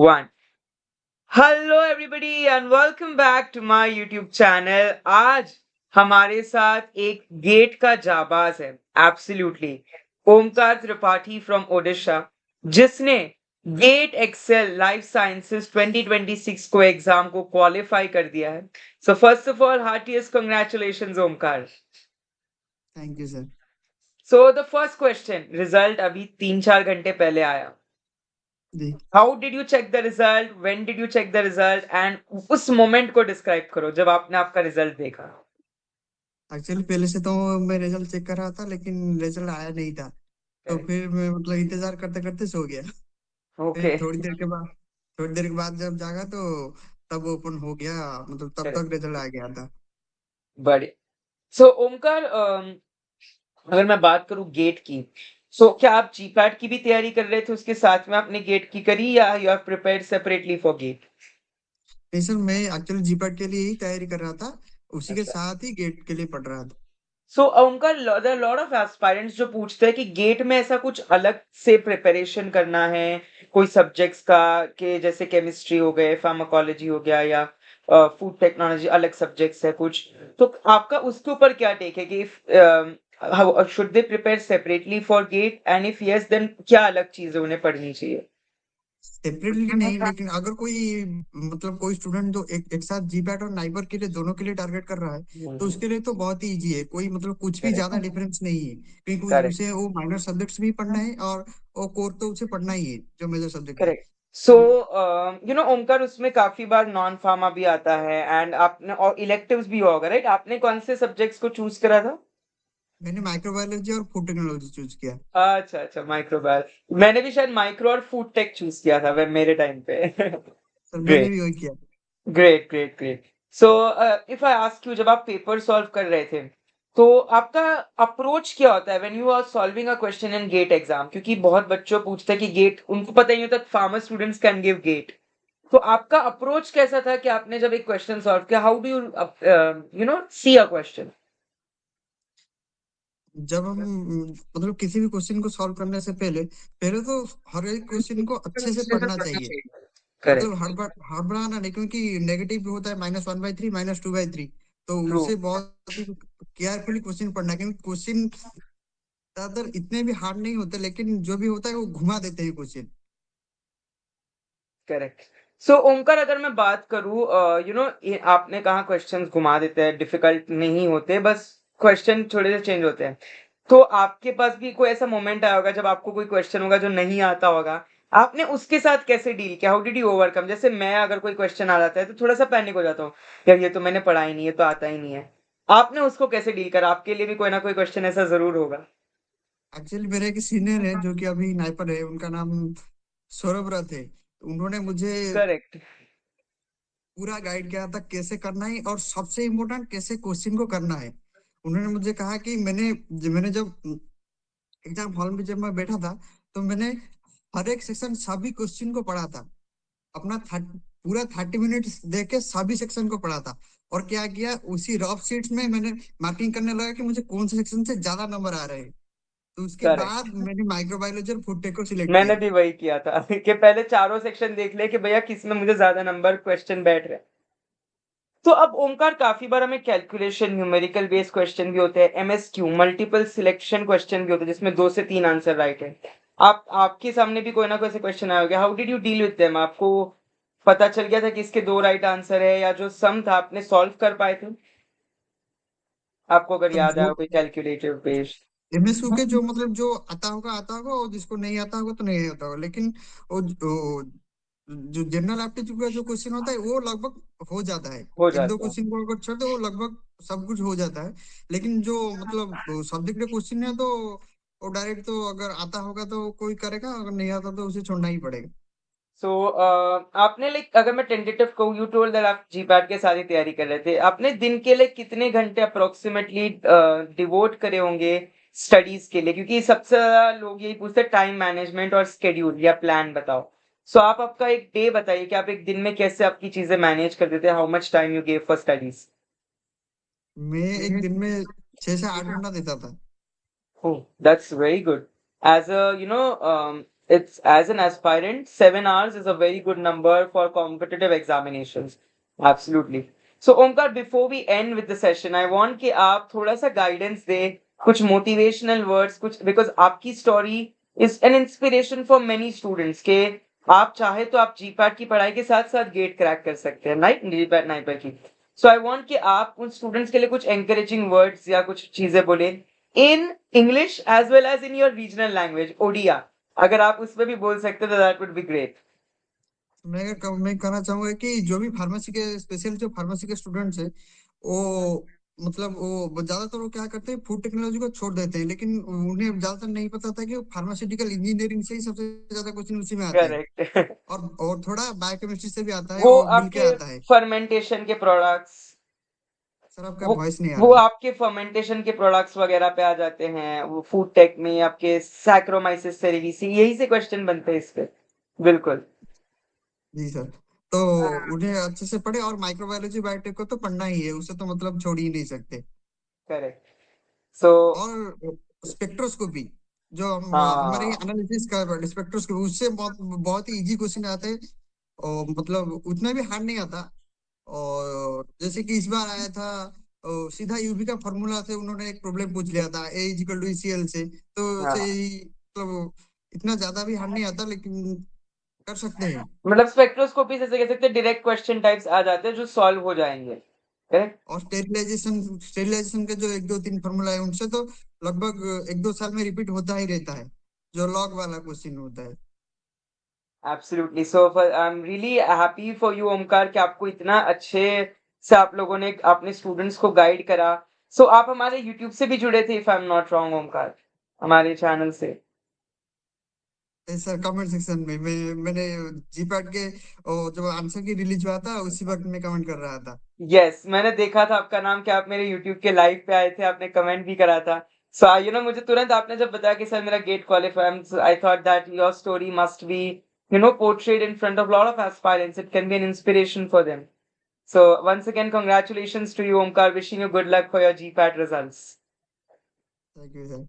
One. Hello everybody and welcome back to my YouTube channel. आज हमारे साथ एक गेट का जाबाज है, एब्सोल्युटली, ओमकार त्रिपाठी फ्रॉम ओडिशा, जिसने गेट एक्सेल लाइफ साइंसेस 2026 को एग्जाम को क्वालिफाई कर दिया है। So first of all heartiest congratulations Omkar. Thank you sir. So the first question, result अभी 3-4 घंटे पहले आया। जी। How did you check the result, when did you check the result, and उस मोमेंट को डिस्क्राइब करो जब आपने आपका रिजल्ट देखा। एक्चुअली पहले से तो मैं रिजल्ट चेक कर रहा था, लेकिन रिजल्ट आया नहीं था। तो फिर मैं इंतजार करते करते सो गया। फिर ओके। थोड़ी देर के बाद जब जागा तो तब ओपन हो गया। तब तक रिजल्ट आ गया था। बड़े। सो ओमकार, अगर मैं बात करूं गेट की, सो क्या आप जीपैट की भी तैयारी कर रहे थे उसके साथ में आपने गेट की करी, या you have prepared separately for GATE? नहीं सर, मैं एक्चुअली जीपैट के लिए ही तैयारी कर रहा था। उसी के अच्छा। साथ ही गेट के लिए पढ़ रहा था। सो उनका लॉट ऑफ एस्पायरेंट्स जो पूछते हैं कि गेट में ऐसा कुछ अलग से प्रिपरेशन करना है कोई सब्जेक्ट्स का, कि जैसे केमिस्ट्री हो गए, फार्माकोलॉजी हो गया, या फूड टेक्नोलॉजी अलग सब्जेक्ट्स है कुछ, तो आपका उसके ऊपर क्या टेक है कि how should they prepare separately for GATE, and if yes then क्या अलग चीजें उन्हें पढ़नी चाहिए? सेपरेटली नहीं, लेकिन अगर कोई स्टूडेंट जो एक साथ जीपैट और नाइबर के लिए दोनों के लिए टारगेट कर रहा है, तो उसके लिए तो बहुत ही इजी है। कोई कुछ भी ज्यादा करेक्ट। डिफरेंस नहीं है, क्योंकि करेक्ट। उसे वो माइनर सब्जेक्ट्स भी पढ़ना है और वो कोर तो उसे पढ़ना ही है जो मेजर सब्जेक्ट है। करेक्ट। सो ओमकार, उसमें काफी बार नॉन फार्मा भी आता है, एंड आपने और इलेक्टिव्स भी होगा, राइट? आपने कौन से सब्जेक्ट्स को चूज करा था? मैंने माइक्रोबायोलॉजी और फूड टेक्नोलॉजी चूज किया। अच्छा अच्छा, माइक्रोबायोलॉजी। मैंने भी शायद माइक्रो और फूड टेक चूज किया था मेरे टाइम पे। सर मैंने ग्रेट। भी वही किया। Great great great. So if I ask you, जब आप पेपर सॉल्व कर रहे थे, तो आपका अप्रोच क्या होता है when you are solving a question in GATE exam? क्योंकि बहुत बच्चों पूछते हैं कि गेट उनको पता ही नहीं होता, former students can give GATE. तो आपका अप्रोच कैसा था कि आपने जब एक क्वेश्चन सॉल्व किया, how do you see a question? जब हम किसी भी क्वेश्चन को सॉल्व करने से पहले पहले तो हर एक क्वेश्चन को अच्छे से पढ़ना चाहिए। करेक्ट। हड़बड़ाना नहीं, क्योंकि नेगेटिव भी होता है -1/3 -2/3। तो ट्रू। उसे बहुत ही केयरफुली क्वेश्चन पढ़ना है, क्योंकि क्वेश्चन ज्यादातर इतने भी हार्ड नहीं होते, लेकिन जो भी होता है वो घुमा देते हैं क्वेश्चन। करेक्ट। सो ओमकार, अगर मैं बात करूं, आपने कहा क्वेश्चंस घुमा देते हैं, डिफिकल्ट नहीं होते, बस क्वेश्चन थोड़े से चेंज होते हैं। तो आपके पास भी कोई ऐसा मोमेंट आया होगा जब आपको कोई क्वेश्चन होगा जो नहीं आता होगा, आपने उसके साथ कैसे डील किया? How did you overcome? जैसे मैं, अगर कोई क्वेश्चन आ जाता है तो थोड़ा सा पैनिक हो जाता हूँ, यार ये तो मैंने पढ़ा ही नहीं है, तो आता ही नहीं है। आपने उसको कैसे डील करा? आपके लिए भी कोई ना कोई क्वेश्चन ऐसा जरूर होगा। एक्चुअली मेरे एक सीनियर है जो कि अभी नाइपर है, उनका नाम सौरभ रथ है। उन्होंने मुझे करेक्ट। पूरा गाइड किया था कैसे करना है, और सबसे इम्पोर्टेंट कैसे क्वेश्चन को करना है। उन्होंने मुझे कहा कि मैंने जब एग्जाम हॉल में जब मैं बैठा था, तो मैंने हर एक सेक्शन सभी क्वेश्चन को पढ़ा था। अपना पूरा 30 मिनट्स दे के सभी सेक्शन को पढ़ा था। और क्या किया, उसी रफ शीट्स में मैंने मार्किंग करने लगा कि मुझे कौन से सेक्शन से ज्यादा नंबर आ रहे हैं। तो उसके करेक्ट। बाद मैंने माइक्रोबायोलॉजी और फूड टेक को सिलेक्ट मैंने किया। भी वही किया था कि पहले चारों सेक्शन देख ले कि भैया किस में मुझे ज्यादा नंबर क्वेश्चन बैठ रहे हैं। तो अब ओमकार, काफी बार हमें कैलकुलेशन, न्यूमेरिकल बेस्ड क्वेश्चन भी होते हैं, एमएसक्यू, मल्टीपल सिलेक्शन क्वेश्चन भी होते हैं जिसमें 2 से 3 आंसर राइट है। आपके सामने भी कोई ना कोई ऐसे क्वेश्चन आया होगा, how did you deal with them? आपको पता चल गया था कि इसके 2 राइट आंसर है, या जो सम था आपने सॉल्व कर पाए थे? आपको अगर तब याद जो आया कोई कैलकुलेटिव बेस्ड। एमएसयू के जो आता होगा, और जिसको नहीं आता होगा तो नहीं आता होगा। लेकिन वो जो जनरल एप्टीट्यूड का जो क्वेश्चन होता है वो लगभग हो जाता है। हो एक दो जाता है। क्वेश्चन को अगर छोड़ दो वो लगभग सब कुछ हो जाता है। लेकिन जो सब्जेक्ट के क्वेश्चन है, तो वो डायरेक्ट तो अगर आता होगा तो कोई करेगा, अगर नहीं आता तो उसे छोड़ना ही पड़ेगा। सो आपने, लाइक, अगर मैं टेंटेटिव कहूँ, यू टोल्ड दैट आप जीपैट के सारी तैयारी कर रहे थे, आपने दिन के लिए कितने घंटे अप्रोक्सीमेटली डिवोट करे होंगे स्टडीज के लिए? क्योंकि सबसे ज्यादा लोग यही पूछते हैं, टाइम मैनेजमेंट और स्केड्यूल या प्लान बताओ। सो आप आपका एक डे बताइए कि आप एक दिन में कैसे आपकी चीजें मैनेज कर देते हैं, how much time you gave for studies. मैं एक दिन में 6 से 8 घंटा देता था। Oh, that's very good. As a, it's as an aspirant, 7 hours is a very good number for competitive examinations. Absolutely. So Omkar, before we end with the session, I want कि आप थोड़ा सा guidance दे, कुछ motivational words, कुछ because आपकी story is an inspiration for many students के आप चाहे तो आप जीपैट की पढ़ाई के साथ साथ गेट क्रैक कर सकते हैं, राइट? जीपैट नाइपर की। सो आई वांट कि आप उन स्टूडेंट्स के लिए कुछ encouraging words या कुछ चीजें बोले in English as well as in your regional language, Odia. अगर आप उसमें भी बोल सकते तो दैट वुड बी ग्रेट। मैं कहना चाहूंगा कि जो भी फार्मेसी के स्पेशल जो फार्मेसी के स्टूडेंट्स है वो मतलब वो ज्यादातर वो क्या करते हैं फूड टेक्नोलॉजी को छोड़ देते हैं, लेकिन उन्हें ज्यादातर नहीं पता था कि फार्मास्यूटिकल इंजीनियरिंग से ही सबसे ज्यादा क्वेश्चन उसी में आते हैं। करेक्ट। और थोड़ा बायोकेमिस्ट्री से भी आता है वो और मिलके आपके आता है। फर्मेंटेशन के प्रोडक्ट्स, सर आपका वो वॉइस नहीं आ वो रहा। आपके फर्मेंटेशन के प्रोडक्ट्स वगैरह पे आ जाते हैं, वो फूड टेक में आपके सैक्रोमाइसिस सेरेविसी, यही से क्वेश्चन बनते हैं इस पे। बिल्कुल। जी सर। तो उन्हें अच्छे से पढ़े, और माइक्रोबायोलॉजी बायोटेक को तो पढ़ना ही है, उसे तो मतलब छोड़ ही नहीं सकते। करेक्ट। सो और स्पेक्ट्रोस्कोपी जो हमारे हाँ, एनालिसिस का स्पेक्ट्रोस्कोपी, उससे बहुत बहुत ही इजी क्वेश्चन आते हैं और मतलब उतना भी हार्ड नहीं आता। और जैसे कि इस बार आया था सीधा यूवी का फॉर्मूला से उन्होंने एक प्रॉब्लम पूछ लिया था, ए इज इक्वल टू ईसीएल से। तो से हाँ, ही मतलब इतना ज्यादा भी हार्ड नहीं आता, लेकिन कर सकते हैं। मतलब स्पेक्ट्रोस्कोपी से कह सकते हैं डायरेक्ट क्वेश्चन टाइप्स आ जाते हैं जो सॉल्व हो जाएंगे। करेक्ट। और स्टेरिलाइजेशन के जो एक दो तीन फॉर्मूला है उनसे तो लगभग एक दो साल में रिपीट होता ही रहता है, जो लॉग वाला क्वेश्चन होता है। Absolutely. So I am really happy for you Omkar कि आपको इतना अच्छे से आप लोगों ने अपने स्टूडेंट्स को गाइड करा। सो आप हमारे यूट्यूब से भी जुड़े थे, if I am not wrong Omkar, हमारे चैनल से। सर कमेंट सेक्शन में मैंने जीपैट के जब आंसर की रिलीज हुआ था उसी वक्त मैं कमेंट कर रहा था। यस, मैंने देखा था आपका नाम कि आप मेरे यूट्यूब के लाइव पे आए थे, आपने कमेंट भी करा था। सो यू नो मुझे तुरंत आपने जब बताया कि सर मेरा GATE qualify, I thought that your story must be portrayed in front of a lot of aspirants. It can be an inspiration for them. So once again, congratulations to you, Omkar. Wishing you good luck for your GPAT results. Thank you sir.